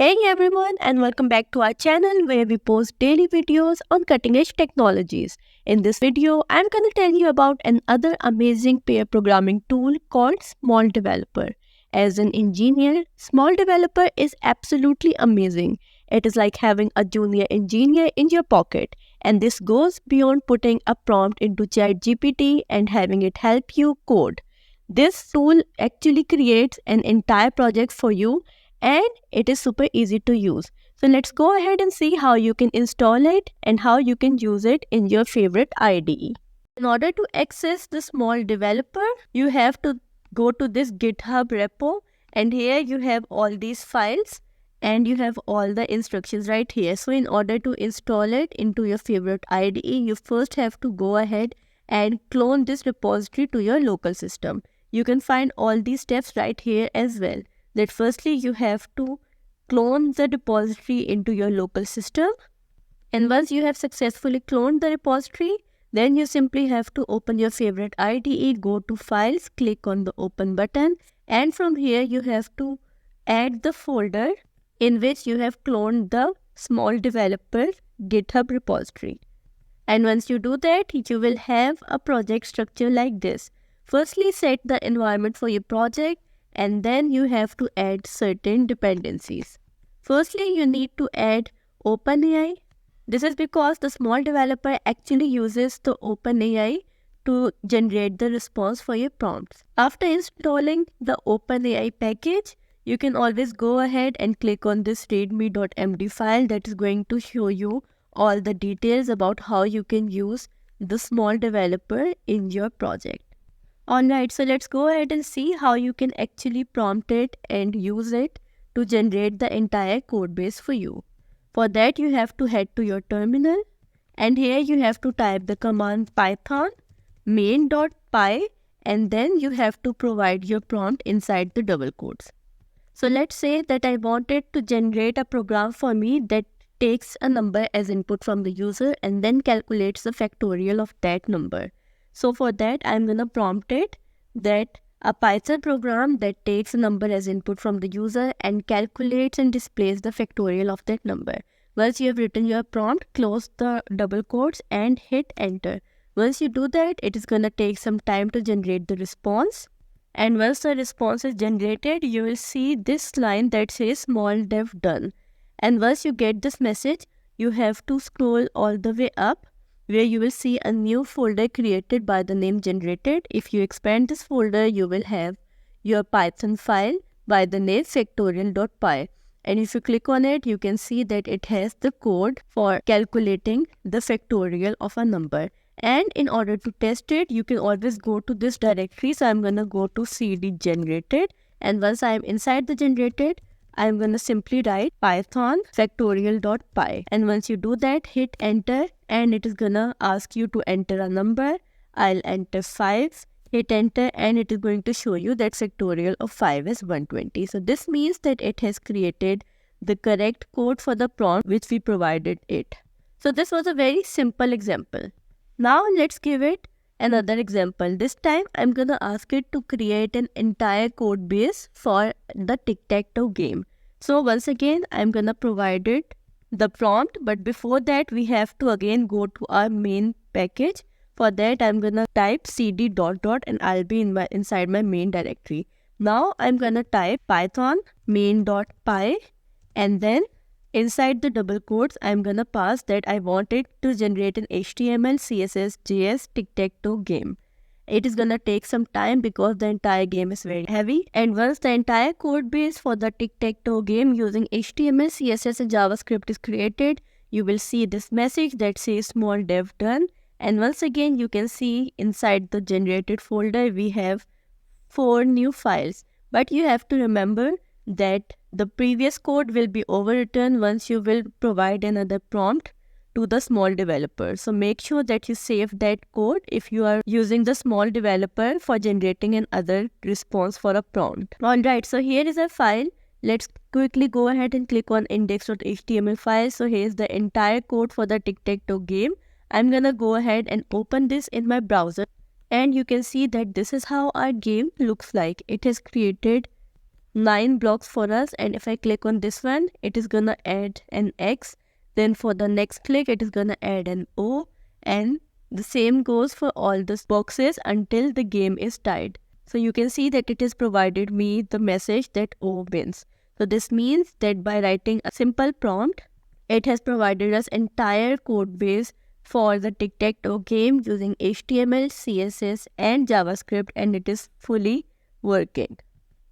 Hey everyone, and welcome back to our channel where we post daily videos on cutting edge technologies. In this video, I'm going to tell you about another amazing pair programming tool called Small Developer. As an engineer, Small Developer is absolutely amazing. It is like having a junior engineer in your pocket, and this goes beyond putting a prompt into ChatGPT and having it help you code. This tool actually creates an entire project for you and it is super easy to use. So let's go ahead and see how you can install it and how you can use it in your favorite IDE. In order to access the Small Developer, you have to go to this GitHub repo, and here you have all these files and you have all the instructions right here. So in order to install it into your favorite IDE, you first have to go ahead and clone this repository to your local system. You can find all these steps right here as well. That firstly you have to clone the repository into your local system, and once you have successfully cloned the repository, then you simply have to open your favorite IDE, go to files, click on the open button, and from here you have to add the folder in which you have cloned the Small Developer GitHub repository. And once you do that, you will have a project structure like this. Firstly, set the environment for your project, and then you have to add certain dependencies. Firstly, you need to add OpenAI. This is because the Small Developer actually uses the OpenAI to generate the response for your prompts. After installing the OpenAI package, you can always go ahead and click on this readme.md file that is going to show you all the details about how you can use the Small Developer in your project. Alright, so let's go ahead and see how you can actually prompt it and use it to generate the entire code base for you. For that, you have to head to your terminal, and here you have to type the command python main.py, and then you have to provide your prompt inside the double quotes. So let's say that I wanted to generate a program for me that takes a number as input from the user and then calculates the factorial of that number. So for that, I'm going to prompt it that a Python program that takes a number as input from the user and calculates and displays the factorial of that number. Once you have written your prompt, close the double quotes and hit enter. Once you do that, it is going to take some time to generate the response. And once the response is generated, you will see this line that says small dev done. And once you get this message, you have to scroll all the way up, where you will see a new folder created by the name generated. If you expand this folder, you will have your Python file by the name factorial.py. And if you click on it, you can see that it has the code for calculating the factorial of a number. And in order to test it, you can always go to this directory. So I'm going to go to cd generated. And once I'm inside the generated, I'm going to simply write python factorial.py. And once you do that, hit enter, and it is going to ask you to enter a number. I'll enter 5, hit enter, and it is going to show you that factorial of 5 is 120. So this means that it has created the correct code for the prompt which we provided it. So this was a very simple example. Now let's give it another example. This time I'm going to ask it to create an entire code base for the tic-tac-toe game. So once again, I'm going to provide it the prompt, but before that we have to again go to our main package. For that, I'm going to type cd ... and I'll be inside my main directory. Now I'm going to type python main.py, and then inside the double quotes, I'm going to pass that I want it to generate an HTML, CSS, JS tic-tac-toe game. It is going to take some time because the entire game is very heavy. And once the entire code base for the tic-tac-toe game using HTML, CSS and JavaScript is created, you will see this message that says small dev done. And once again, you can see inside the generated folder, we have 4 new files. But you have to remember that the previous code will be overwritten once you will provide another prompt to the Small Developer. So make sure that you save that code if you are using the Small Developer for generating another response for a prompt. Alright, so here is a file. Let's quickly go ahead and click on index.html file. So here's the entire code for the tic-tac-toe game. I'm gonna go ahead and open this in my browser, and you can see that this is how our game looks like. It has created 9 blocks for us, and if I click on this one, it is gonna add an X. Then for the next click, it is gonna add an O, and the same goes for all the boxes until the game is tied. So you can see that it has provided me the message that O wins. So this means that by writing a simple prompt, it has provided us entire code base for the tic-tac-toe game using HTML, CSS and JavaScript, and it is fully working.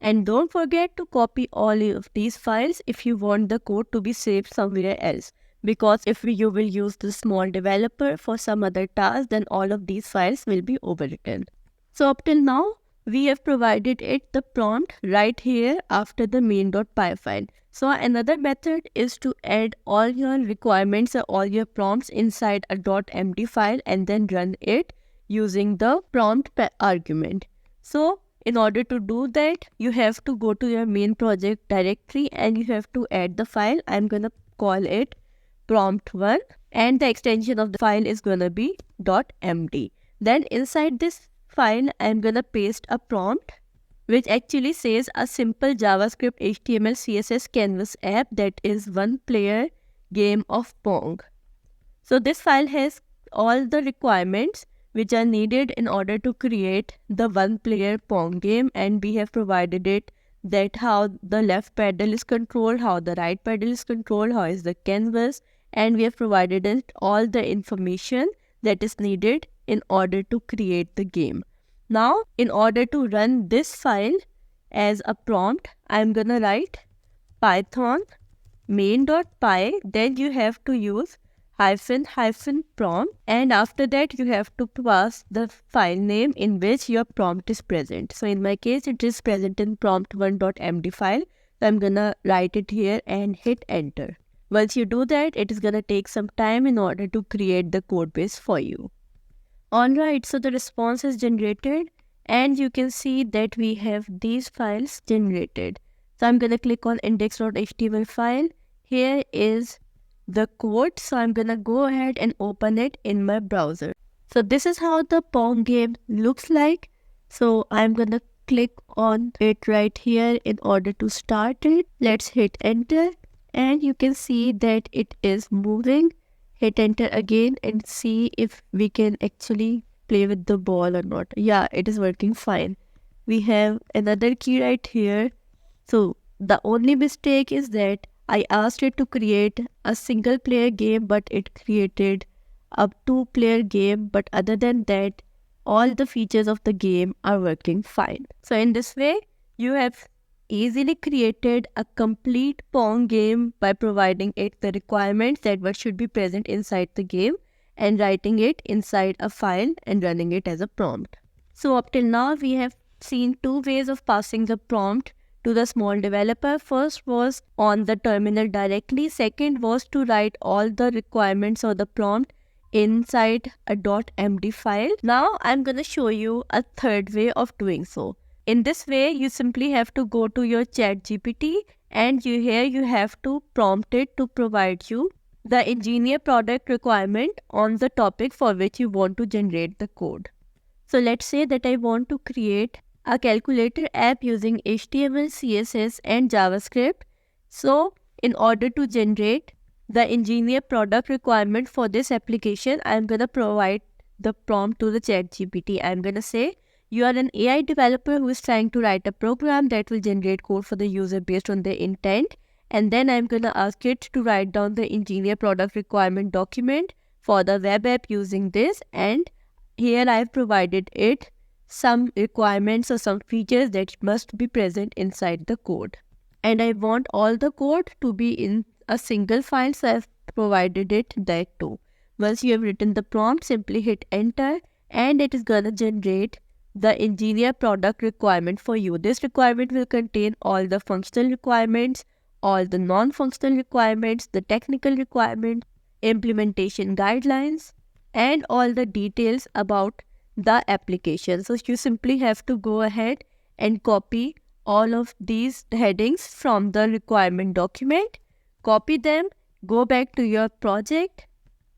And don't forget to copy all of these files if you want the code to be saved somewhere else. Because if you will use the small developer for some other task, then all of these files will be overwritten. So up till now, we have provided it the prompt right here after the main.py file. So another method is to add all your requirements or all your prompts inside a .md file and then run it using the prompt argument. So in order to do that, you have to go to your main project directory and you have to add the file. I'm gonna call it prompt1 and the extension of the file is gonna be .md. Then inside this file, I'm gonna paste a prompt which actually says a simple JavaScript HTML CSS canvas app that is one player game of Pong. So this file has all the requirements which are needed in order to create the one player Pong game, and we have provided it that how the left pedal is controlled, how the right pedal is controlled, how is the canvas, and we have provided it all the information that is needed in order to create the game. Now, in order to run this file as a prompt, I'm gonna write python main.py, then you have to use --prompt, and after that you have to pass the file name in which your prompt is present. So in my case, it is present in prompt1.md file. So I'm gonna write it here and hit enter. Once you do that, it is gonna take some time in order to create the code base for you. Alright, so the response is generated and you can see that we have these files generated. So I'm gonna click on index.html file. Here is the code, so I'm gonna go ahead and open it in my browser. So this is how the Pong game looks like. So I'm gonna click on it right here in order to start it. Let's hit enter and you can see that it is moving. Hit enter again and see if we can actually play with the ball or not. Yeah, it is working fine. We have another key right here. So the only mistake is that I asked it to create a single player game, but it created a 2-player game. But other than that, all the features of the game are working fine. So in this way, you have easily created a complete Pong game by providing it the requirements that what should be present inside the game and writing it inside a file and running it as a prompt. So up till now, we have seen 2 ways of passing the prompt to the small developer. First was on the terminal directly. Second was to write all the requirements or the prompt inside a .md file. Now I'm gonna show you a third way of doing so. In this way, you simply have to go to your ChatGPT and here you have to prompt it to provide you the engineer product requirement on the topic for which you want to generate the code. So let's say that I want to create a calculator app using HTML, CSS and JavaScript. So in order to generate the engineer product requirement for this application, I'm going to provide the prompt to the ChatGPT. I'm going to say, you are an AI developer who is trying to write a program that will generate code for the user based on their intent. And then I'm going to ask it to write down the engineer product requirement document for the web app using this. And here I've provided it some requirements or some features that must be present inside the code. And I want all the code to be in a single file, so I've provided it that too. Once you have written the prompt, simply hit enter and it is going to generate the engineer product requirement for you. This requirement will contain all the functional requirements, all the non-functional requirements, the technical requirements, implementation guidelines, and all the details about the application. So you simply have to go ahead and copy all of these headings from the requirement document, copy them, go back to your project,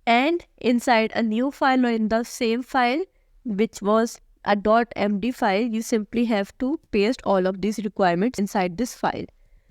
and inside a new file or in the same file which was a .md file, you simply have to paste all of these requirements inside this file.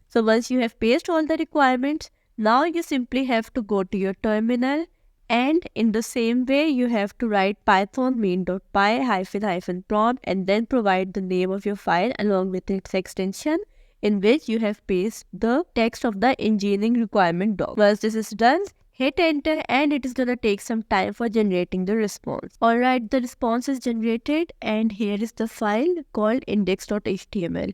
So once you have pasted all the requirements, now you simply have to go to your terminal, and in the same way you have to write python main.py -prompt and then provide the name of your file along with its extension in which you have pasted the text of the engineering requirement doc. Once this is done, hit enter and it is gonna take some time for generating the response. Alright, the response is generated and here is the file called index.html.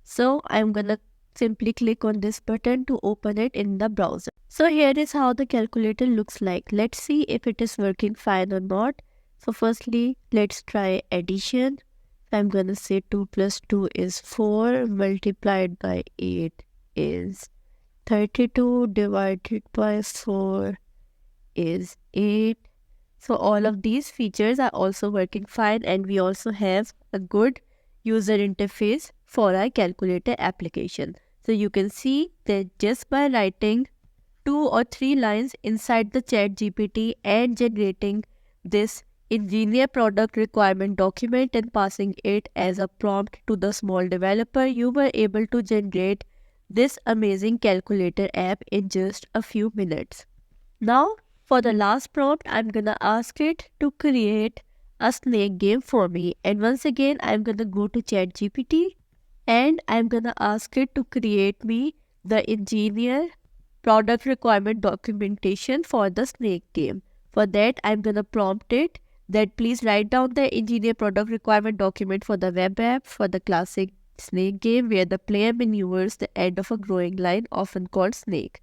So I'm gonna simply click on this button to open it in the browser. So here is how the calculator looks like. Let's see if it is working fine or not. So firstly, let's try addition. I'm gonna say 2 plus 2 is 4 multiplied by 8 is 32 divided by 4 is 8. So all of these features are also working fine, and we also have a good user interface for our calculator application. So you can see that just by writing 2 or 3 lines inside the ChatGPT and generating this engineer product requirement document and passing it as a prompt to the small developer, you were able to generate this amazing calculator app in just a few minutes. Now, for the last prompt, I'm gonna ask it to create a snake game for me. And once again, I'm gonna go to ChatGPT and I'm gonna ask it to create me the engineer product requirement documentation for the snake game. For that, I'm gonna prompt it that please write down the engineer product requirement document for the web app for the classic snake game where the player maneuvers the end of a growing line often called snake.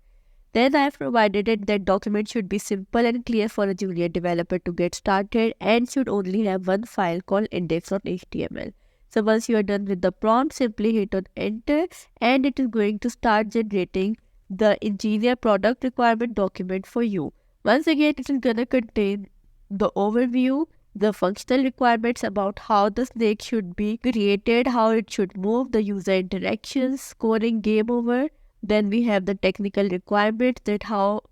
Then I have provided it that document should be simple and clear for a junior developer to get started and should only have one file called index.html. So once you are done with the prompt, simply hit on enter and it is going to start generating the engineer product requirement document for you. Once again, it is going to contain the overview, the functional requirements about how the snake should be created, how it should move, the user interactions, scoring, game over. Then we have the technical requirements that how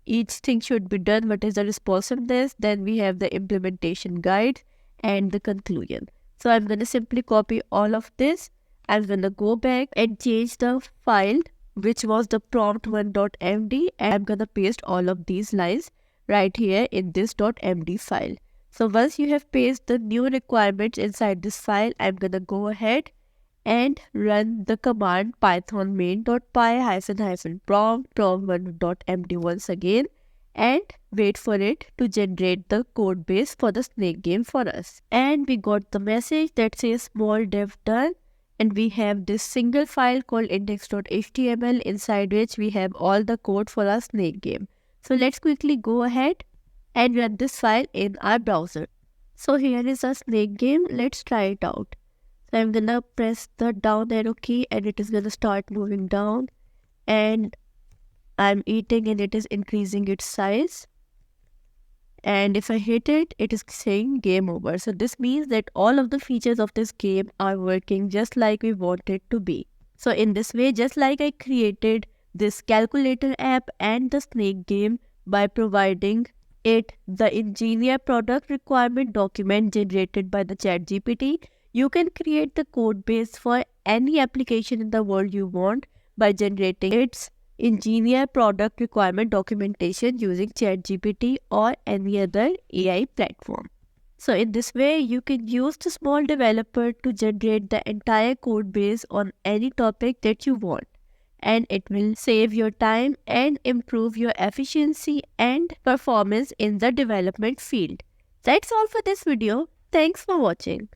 each thing should be done, what is the responsiveness. Then we have the implementation guide and the conclusion. So I'm going to simply copy all of this. I'm going to go back and change the file which was the prompt1.md and I'm going to paste all of these lines right here in this .md file. So once you have pasted the new requirements inside this file, I'm going to go ahead and run the command python main.py -prompt prompt1.md once again and wait for it to generate the code base for the snake game for us. And we got the message that says small dev done, and we have this single file called index.html inside which we have all the code for our snake game. So let's quickly go ahead and run this file in our browser. So here is our snake game. Let's try it out. So I'm gonna press the down arrow key and it is gonna start moving down, and I'm eating and it is increasing its size. And if I hit it, it is saying game over. So this means that all of the features of this game are working just like we want it to be. So in this way, just like I created this calculator app and the snake game by providing it the engineer product requirement document generated by the ChatGPT, you can create the code base for any application in the world you want by generating its engineer product requirement documentation using ChatGPT or any other AI platform. So in this way, you can use the small developer to generate the entire code base on any topic that you want, and it will save your time and improve your efficiency and performance in the development field. That's all for this video. Thanks for watching.